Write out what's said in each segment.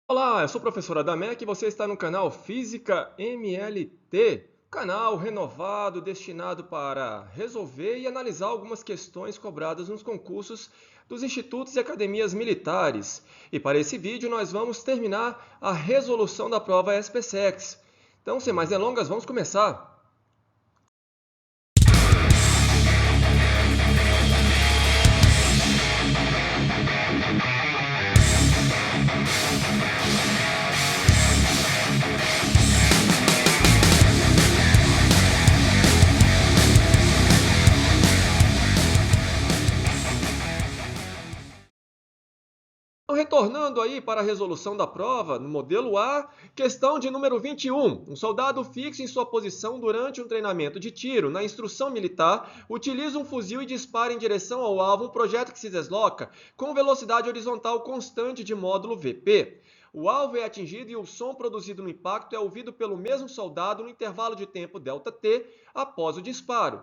Olá, eu sou o professor Adamec e você está no canal Física MLT, canal renovado destinado para resolver e analisar algumas questões cobradas nos concursos dos institutos e academias militares. E para esse vídeo nós vamos terminar a resolução da prova SPSEC. Então, sem mais delongas, vamos começar. Então, retornando aí para a resolução da prova, no modelo A, questão de número 21. Um soldado fixo em sua posição durante um treinamento de tiro na instrução militar utiliza um fuzil e dispara em direção ao alvo um projétil que se desloca com velocidade horizontal constante de módulo VP. O alvo é atingido e o som produzido no impacto é ouvido pelo mesmo soldado no intervalo de tempo ΔT após o disparo.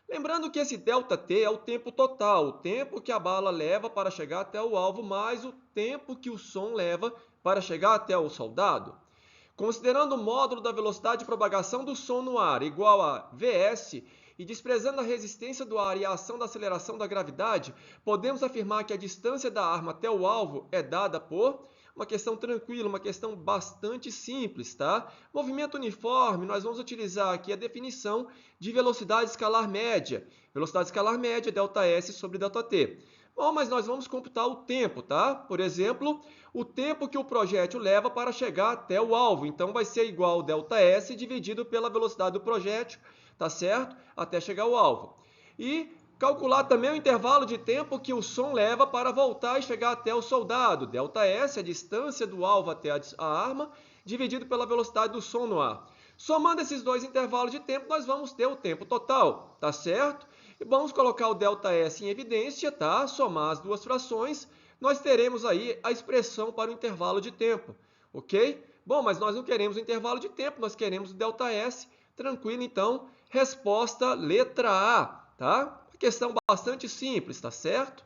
Lembrando que esse ΔT é o tempo total, o tempo que a bala leva para chegar até o alvo, mais o tempo que o som leva para chegar até o soldado. Considerando o módulo da velocidade de propagação do som no ar igual a Vs e desprezando a resistência do ar e a ação da aceleração da gravidade, podemos afirmar que a distância da arma até o alvo é dada por uma questão tranquila, uma questão bastante simples, tá? Movimento uniforme, nós vamos utilizar aqui a definição de velocidade escalar média. Velocidade escalar média, ΔS sobre ΔT. Bom, mas nós vamos computar o tempo, tá? Por exemplo, o tempo que o projétil leva para chegar até o alvo. Então, vai ser igual ao ΔS dividido pela velocidade do projétil, tá certo? Até chegar ao alvo. E calcular também o intervalo de tempo que o som leva para voltar e chegar até o soldado. ΔS, a distância do alvo até a arma, dividido pela velocidade do som no ar. Somando esses dois intervalos de tempo, nós vamos ter o tempo total, tá certo? E vamos colocar o ΔS em evidência, tá? Somar as duas frações, nós teremos aí a expressão para o intervalo de tempo, ok? Bom, mas nós não queremos o intervalo de tempo, nós queremos o ΔS. Tranquilo, então, resposta letra A, tá? Questão bastante simples, tá certo?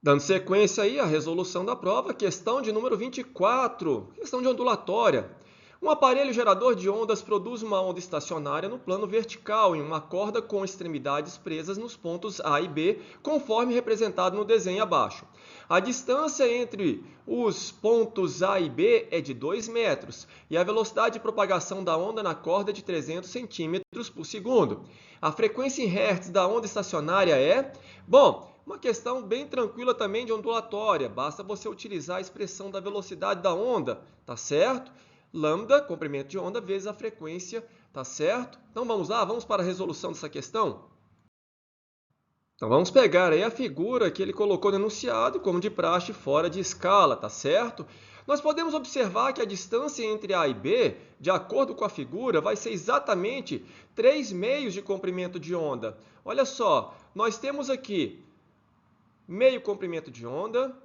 Dando sequência aí à resolução da prova, questão de número 24, questão de ondulatória. Um aparelho gerador de ondas produz uma onda estacionária no plano vertical em uma corda com extremidades presas nos pontos A e B, conforme representado no desenho abaixo. A distância entre os pontos A e B é de 2 metros e a velocidade de propagação da onda na corda é de 300 centímetros por segundo. A frequência em hertz da onda estacionária é... Bom, uma questão bem tranquila também de ondulatória, basta você utilizar a expressão da velocidade da onda, tá certo? Lambda, comprimento de onda, vezes a frequência, tá certo? Então vamos lá, vamos para a resolução dessa questão? Então vamos pegar aí a figura que ele colocou no enunciado, como de praxe, fora de escala, tá certo? Nós podemos observar que a distância entre A e B, de acordo com a figura, vai ser exatamente 3 meios de comprimento de onda. Olha só, nós temos aqui meio comprimento de onda,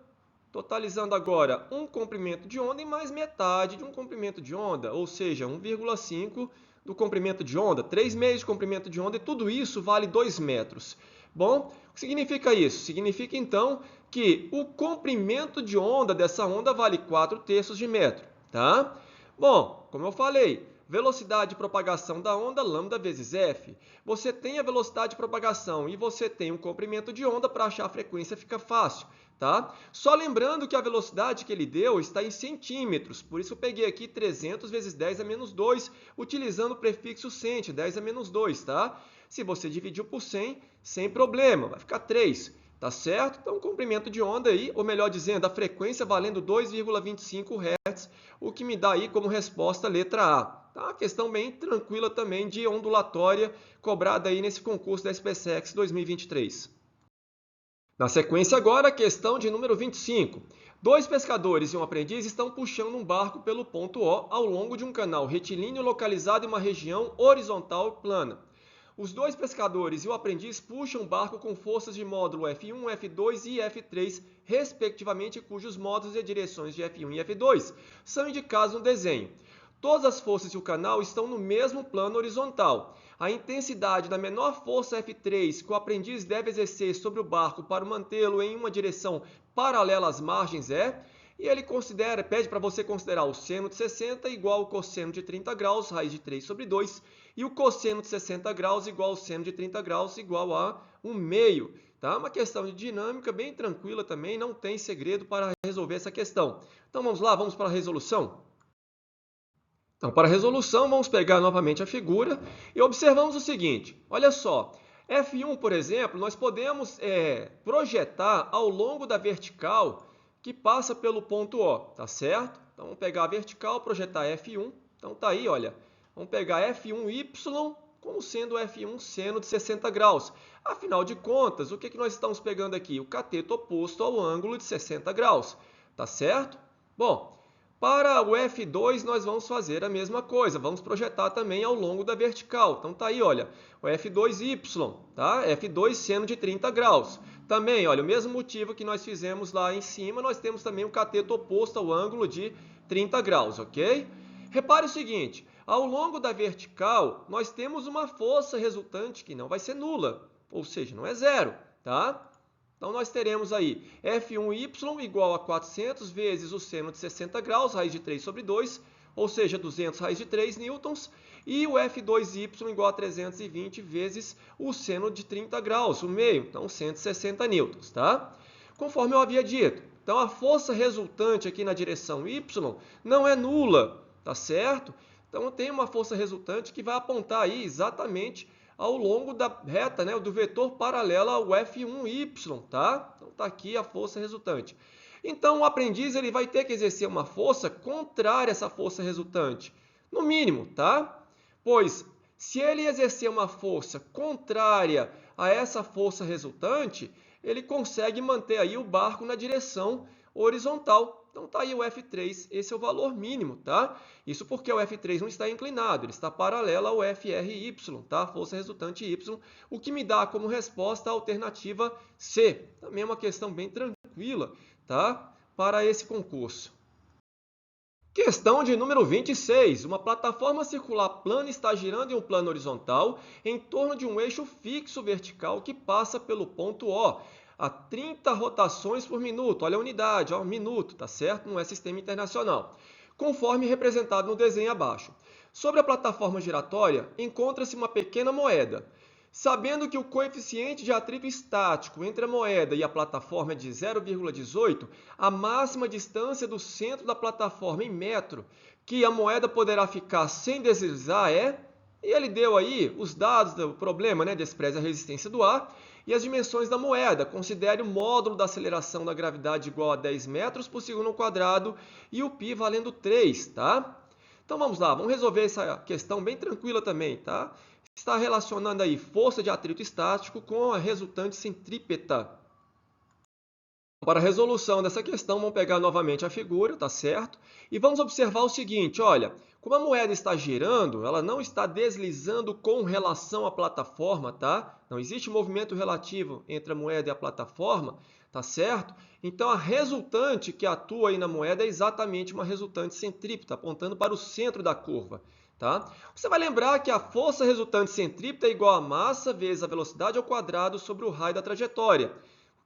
totalizando agora um comprimento de onda e mais metade de um comprimento de onda, ou seja, 1,5 do comprimento de onda, 3 meios de comprimento de onda, e tudo isso vale 2 metros. Bom, o que significa isso? Significa, então, que o comprimento de onda dessa onda vale 4/3 de metro, tá? Bom, como eu falei, velocidade de propagação da onda, lambda vezes f. Você tem a velocidade de propagação e você tem um comprimento de onda, para achar a frequência fica fácil, tá? Só lembrando que a velocidade que ele deu está em centímetros, por isso eu peguei aqui 300 vezes 10 a menos 2, utilizando o prefixo cent, 10 a menos 2, tá? Se você dividiu por 100, sem problema, vai ficar 3. Tá certo? Então, o comprimento de onda aí, ou melhor dizendo, a frequência valendo 2,25 Hz, o que me dá aí como resposta a letra A. Tá? Uma questão bem tranquila também de ondulatória, cobrada aí nesse concurso da SPSEC 2023. Na sequência agora, a questão de número 25. Dois pescadores e um aprendiz estão puxando um barco pelo ponto O ao longo de um canal retilíneo localizado em uma região horizontal plana. Os dois pescadores e o aprendiz puxam o barco com forças de módulo F1, F2 e F3, respectivamente, cujos módulos e direções de F1 e F2 são indicados no desenho. Todas as forças e o canal estão no mesmo plano horizontal. A intensidade da menor força F3 que o aprendiz deve exercer sobre o barco para mantê-lo em uma direção paralela às margens é... E ele pede para você considerar o seno de 60 igual ao cosseno de 30 graus, raiz de 3 sobre 2, e o cosseno de 60 graus igual ao seno de 30 graus, igual a 1/2. Tá? Uma questão de dinâmica bem tranquila também, não tem segredo para resolver essa questão. Então vamos lá, vamos para a resolução? Então, para a resolução, vamos pegar novamente a figura e observamos o seguinte. Olha só, F1, por exemplo, nós podemos projetar ao longo da vertical que passa pelo ponto O, tá certo? Então, vamos pegar a vertical, projetar F1. Então, tá aí, olha. Vamos pegar F1Y como sendo F1 seno de 60 graus. Afinal de contas, o que nós estamos pegando aqui? O cateto oposto ao ângulo de 60 graus, tá certo? Bom, para o F2, nós vamos fazer a mesma coisa. Vamos projetar também ao longo da vertical. Então, tá aí, olha, o F2Y, tá? F2 seno de 30 graus. Também, olha, o mesmo motivo que nós fizemos lá em cima, nós temos também o cateto oposto ao ângulo de 30 graus, ok? Repare o seguinte, ao longo da vertical, nós temos uma força resultante que não vai ser nula, ou seja, não é zero, tá? Então, nós teremos aí F1y igual a 400 vezes o seno de 60 graus, raiz de 3 sobre 2, ou seja, 200 raiz de 3 newtons, e o F2y igual a 320 vezes o seno de 30 graus, o meio, então 160 newtons, tá? Conforme eu havia dito, então a força resultante aqui na direção y não é nula, tá certo? Então, tem uma força resultante que vai apontar aí exatamente ao longo da reta, né, do vetor paralelo ao F1y, tá? Então, está aqui a força resultante. Então, o aprendiz ele vai ter que exercer uma força contrária a essa força resultante, no mínimo, tá? Pois, se ele exercer uma força contrária a essa força resultante, ele consegue manter aí o barco na direção horizontal. Então, está aí o F3, esse é o valor mínimo, tá? Isso porque o F3 não está inclinado, ele está paralelo ao FRY, tá? Força resultante Y, o que me dá como resposta a alternativa C. Também é uma questão bem tranquila, tá? Para esse concurso. Questão de número 26. Uma plataforma circular plana está girando em um plano horizontal em torno de um eixo fixo vertical que passa pelo ponto O a 30 rotações por minuto. Olha a unidade, ó, minuto, tá certo? Não é sistema internacional. Conforme representado no desenho abaixo. Sobre a plataforma giratória, encontra-se uma pequena moeda. Sabendo que o coeficiente de atrito estático entre a moeda e a plataforma é de 0,18, a máxima distância do centro da plataforma em metro que a moeda poderá ficar sem deslizar é... E ele deu aí os dados do problema, né? Despreze a resistência do ar e as dimensões da moeda. Considere o módulo da aceleração da gravidade igual a 10 metros por segundo ao quadrado e o π valendo 3, tá? Então vamos lá, vamos resolver essa questão bem tranquila também, tá? Está relacionando aí força de atrito estático com a resultante centrípeta. Para a resolução dessa questão, vamos pegar novamente a figura, tá certo? E vamos observar o seguinte, olha, como a moeda está girando, ela não está deslizando com relação à plataforma, tá? Não existe movimento relativo entre a moeda e a plataforma, tá certo? Então, a resultante que atua aí na moeda é exatamente uma resultante centrípeta, apontando para o centro da curva, tá? Você vai lembrar que a força resultante centrípeta é igual a massa vezes a velocidade ao quadrado sobre o raio da trajetória,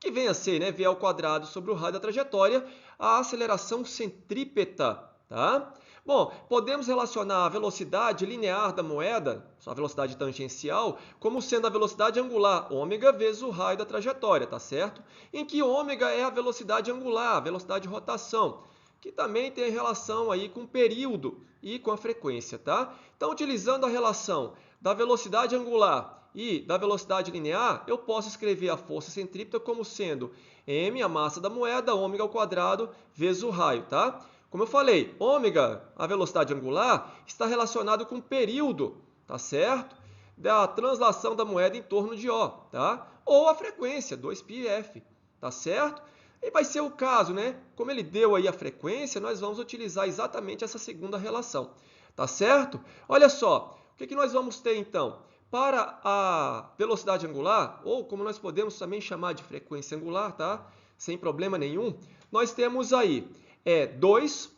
que vem a ser, né, v ao quadrado sobre o raio da trajetória, a aceleração centrípeta, tá? Bom, podemos relacionar a velocidade linear da moeda, sua velocidade tangencial, como sendo a velocidade angular, ômega, vezes o raio da trajetória, tá certo? Em que ômega é a velocidade angular, a velocidade de rotação, que também tem relação aí com o período e com a frequência, tá? Então, utilizando a relação da velocidade angular e da velocidade linear, eu posso escrever a força centrípeta como sendo m, a massa da moeda, ômega ao quadrado, vezes o raio, tá? Como eu falei, ômega, a velocidade angular, está relacionado com o período, tá certo? Da translação da moeda em torno de O, tá? Ou a frequência, 2πf, tá certo? E vai ser o caso, né? Como ele deu aí a frequência, nós vamos utilizar exatamente essa segunda relação, tá certo? Olha só, o que nós vamos ter então? Para a velocidade angular, ou como nós podemos também chamar de frequência angular, tá? Sem problema nenhum, nós temos aí 2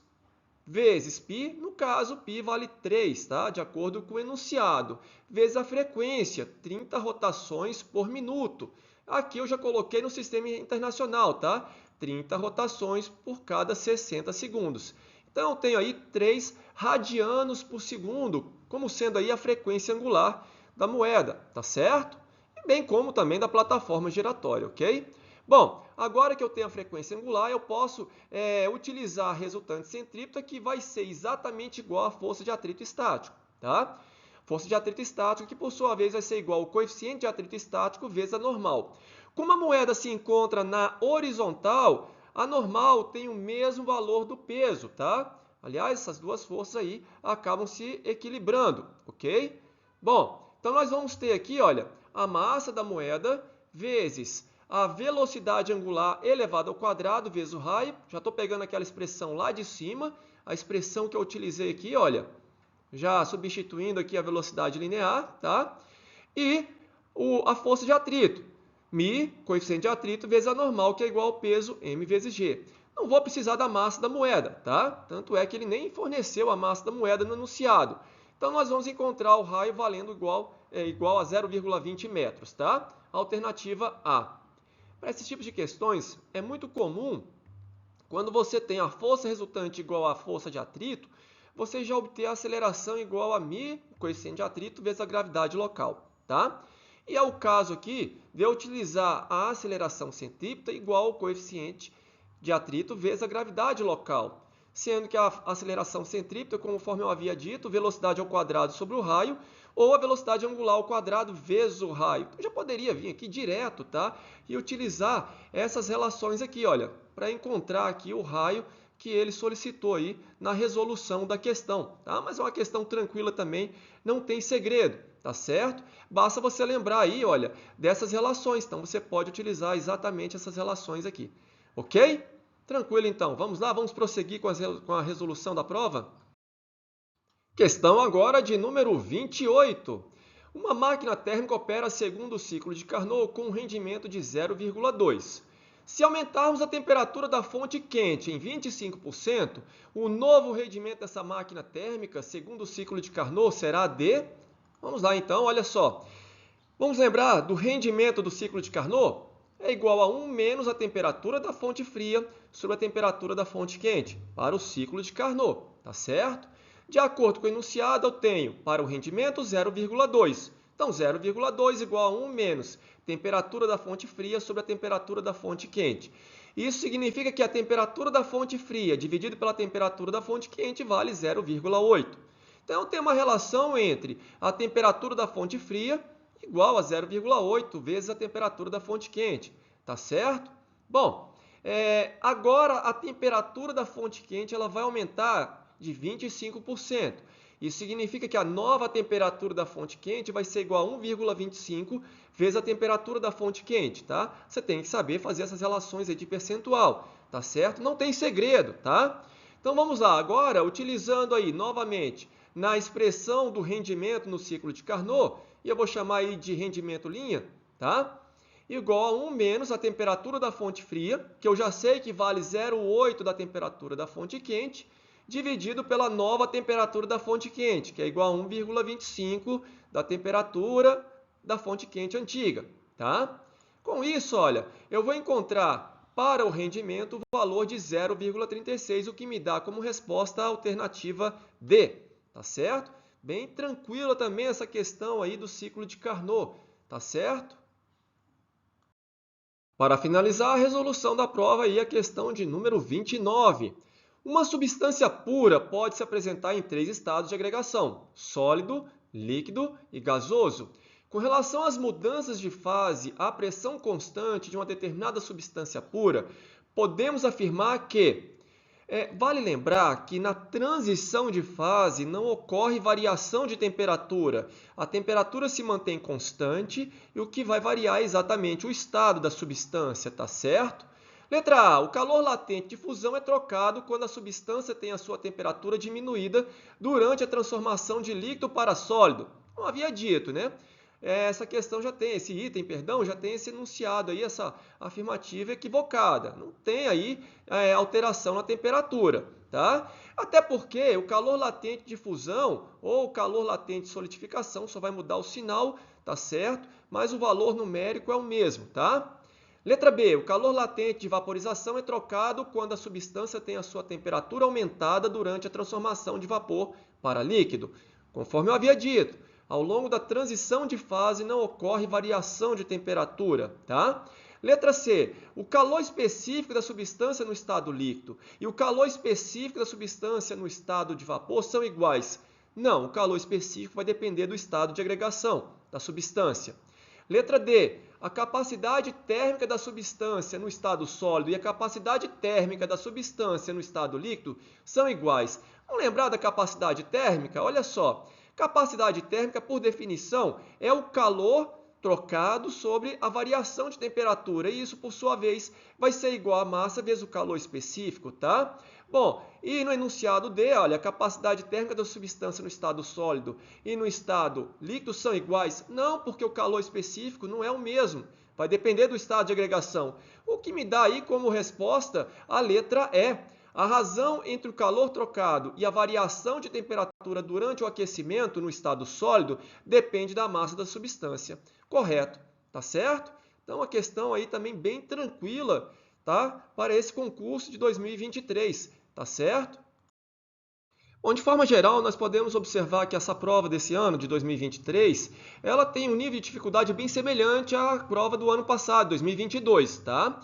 vezes π, no caso, π vale 3, tá? De acordo com o enunciado, vezes a frequência, 30 rotações por minuto. Aqui eu já coloquei no sistema internacional, tá? 30 rotações por cada 60 segundos. Então, eu tenho aí 3 radianos por segundo, como sendo aí a frequência angular da moeda, tá certo? E bem como também da plataforma giratória, ok? Bom, agora que eu tenho a frequência angular, eu posso utilizar a resultante centrípeta, que vai ser exatamente igual à força de atrito estático, tá? Força de atrito estático, que por sua vez vai ser igual ao coeficiente de atrito estático vezes a normal. Como a moeda se encontra na horizontal, a normal tem o mesmo valor do peso, tá? Aliás, essas duas forças aí acabam se equilibrando, ok? Bom, então nós vamos ter aqui, olha, a massa da moeda vezes a velocidade angular elevada ao quadrado vezes o raio. Já estou pegando aquela expressão lá de cima, a expressão que eu utilizei aqui, olha, já substituindo aqui a velocidade linear, tá? E a força de atrito, μ, coeficiente de atrito, vezes a normal, que é igual ao peso m vezes g. Não vou precisar da massa da moeda, tá? Tanto é que ele nem forneceu a massa da moeda no enunciado. Então, nós vamos encontrar o raio valendo igual a 0,20 metros, tá? Alternativa A. Para esses tipos de questões, é muito comum, quando você tem a força resultante igual à força de atrito, você já obter a aceleração igual a μ, coeficiente de atrito, vezes a gravidade local, tá? E é o caso aqui de eu utilizar a aceleração centrípeta igual ao coeficiente de atrito vezes a gravidade local, sendo que a aceleração centrípeta, conforme eu havia dito, velocidade ao quadrado sobre o raio, ou a velocidade angular ao quadrado vezes o raio. Eu já poderia vir aqui direto, tá? E utilizar essas relações aqui, olha, para encontrar aqui o raio que ele solicitou aí na resolução da questão, tá? Mas é uma questão tranquila também, não tem segredo, tá certo? Basta você lembrar aí, olha, dessas relações. Então, você pode utilizar exatamente essas relações aqui, ok? Tranquilo, então. Vamos lá, vamos prosseguir com a resolução da prova? Questão agora de número 28. Uma máquina térmica opera segundo o ciclo de Carnot com um rendimento de 0,2. Se aumentarmos a temperatura da fonte quente em 25%, o novo rendimento dessa máquina térmica, segundo o ciclo de Carnot, será de... Vamos lá então, olha só. Vamos lembrar do rendimento do ciclo de Carnot? É igual a 1 menos a temperatura da fonte fria sobre a temperatura da fonte quente, para o ciclo de Carnot, tá certo? De acordo com o enunciado, eu tenho para o rendimento 0,2. Então, 0,2 igual a 1 menos temperatura da fonte fria sobre a temperatura da fonte quente. Isso significa que a temperatura da fonte fria dividido pela temperatura da fonte quente vale 0,8. Então, tem uma relação entre a temperatura da fonte fria igual a 0,8 vezes a temperatura da fonte quente, tá certo? Bom, agora a temperatura da fonte quente ela vai aumentar de 25%. Isso significa que a nova temperatura da fonte quente vai ser igual a 1,25 vezes a temperatura da fonte quente, tá? Você tem que saber fazer essas relações aí de percentual, tá certo? Não tem segredo, tá? Então vamos lá, agora utilizando aí novamente na expressão do rendimento no ciclo de Carnot, e eu vou chamar aí de rendimento linha, tá? Igual a 1 menos a temperatura da fonte fria, que eu já sei que vale 0,8 da temperatura da fonte quente, dividido pela nova temperatura da fonte quente, que é igual a 1,25 da temperatura da fonte quente antiga, tá? Com isso, olha, eu vou encontrar para o rendimento o valor de 0,36, o que me dá como resposta a alternativa D, tá certo? Bem tranquila também essa questão aí do ciclo de Carnot, tá certo? Para finalizar a resolução da prova aí a questão de número 29. Uma substância pura pode se apresentar em 3 estados de agregação: sólido, líquido e gasoso. Com relação às mudanças de fase à pressão constante de uma determinada substância pura, podemos afirmar que vale lembrar que na transição de fase não ocorre variação de temperatura. A temperatura se mantém constante e o que vai variar é exatamente o estado da substância, tá certo? Letra A. O calor latente de fusão é trocado quando a substância tem a sua temperatura diminuída durante a transformação de líquido para sólido. Não havia dito, né? Essa questão já tem, esse item, perdão, já tem esse enunciado aí, essa afirmativa equivocada. Não tem aí alteração na temperatura, tá? Até porque o calor latente de fusão ou o calor latente de solidificação só vai mudar o sinal, tá certo? Mas o valor numérico é o mesmo, tá? Letra B. O calor latente de vaporização é trocado quando a substância tem a sua temperatura aumentada durante a transformação de vapor para líquido. Conforme eu havia dito, ao longo da transição de fase não ocorre variação de temperatura, tá? Letra C. O calor específico da substância no estado líquido e o calor específico da substância no estado de vapor são iguais. Não, o calor específico vai depender do estado de agregação da substância. Letra D. A capacidade térmica da substância no estado sólido e a capacidade térmica da substância no estado líquido são iguais. Vamos lembrar da capacidade térmica? Olha só. Capacidade térmica, por definição, é o calor trocado sobre a variação de temperatura. E isso, por sua vez, vai ser igual a massa vezes o calor específico, tá? Bom, e no enunciado D, olha, a capacidade térmica da substância no estado sólido e no estado líquido são iguais? Não, porque o calor específico não é o mesmo. Vai depender do estado de agregação. O que me dá aí como resposta a letra E. A razão entre o calor trocado e a variação de temperatura durante o aquecimento no estado sólido depende da massa da substância. Correto, tá certo? Então a questão aí também bem tranquila, tá? Para esse concurso de 2023, tá certo? Bom, de forma geral, nós podemos observar que essa prova desse ano, de 2023, ela tem um nível de dificuldade bem semelhante à prova do ano passado, 2022, tá?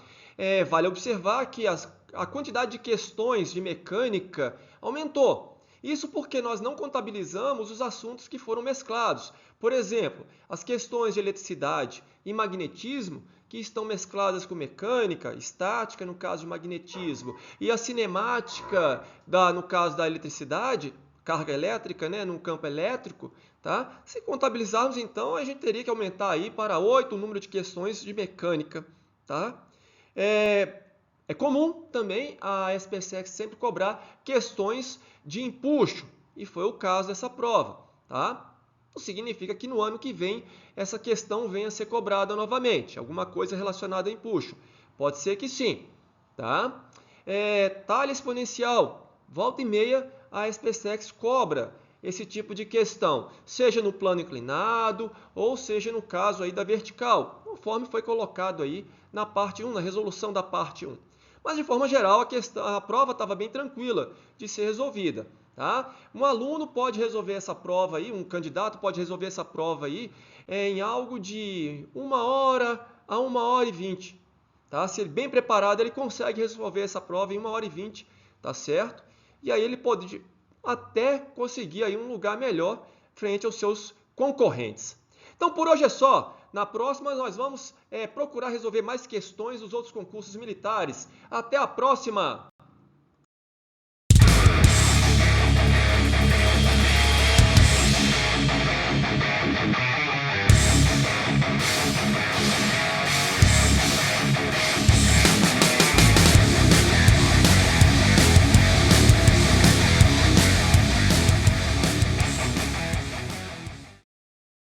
Vale observar que a quantidade de questões de mecânica aumentou. Isso porque nós não contabilizamos os assuntos que foram mesclados. Por exemplo, as questões de eletricidade e magnetismo, que estão mescladas com mecânica, estática, no caso de magnetismo, e a cinemática, no caso da eletricidade, carga elétrica, né, no campo elétrico, tá? Se contabilizarmos, então, a gente teria que aumentar aí para 8 o número de questões de mecânica, tá? É comum também a SpaceX sempre cobrar questões de empuxo, e foi o caso dessa prova, tá? Não significa que no ano que vem essa questão venha a ser cobrada novamente, alguma coisa relacionada a empuxo. Pode ser que sim, tá? Talha exponencial, volta e meia a SpaceX cobra esse tipo de questão, seja no plano inclinado ou seja no caso aí da vertical, conforme foi colocado aí na parte 1, na resolução da parte 1. Mas, de forma geral, a prova estava bem tranquila de ser resolvida. Tá? Um aluno pode resolver essa prova aí, um candidato pode resolver essa prova aí em algo de 1 hora a 1 hora e 20. Tá? Se ele bem preparado, ele consegue resolver essa prova em 1 hora e 20, tá certo? E aí ele pode até conseguir aí um lugar melhor frente aos seus concorrentes. Então, por hoje é só. Na próxima, nós vamos procurar resolver mais questões dos outros concursos militares. Até a próxima!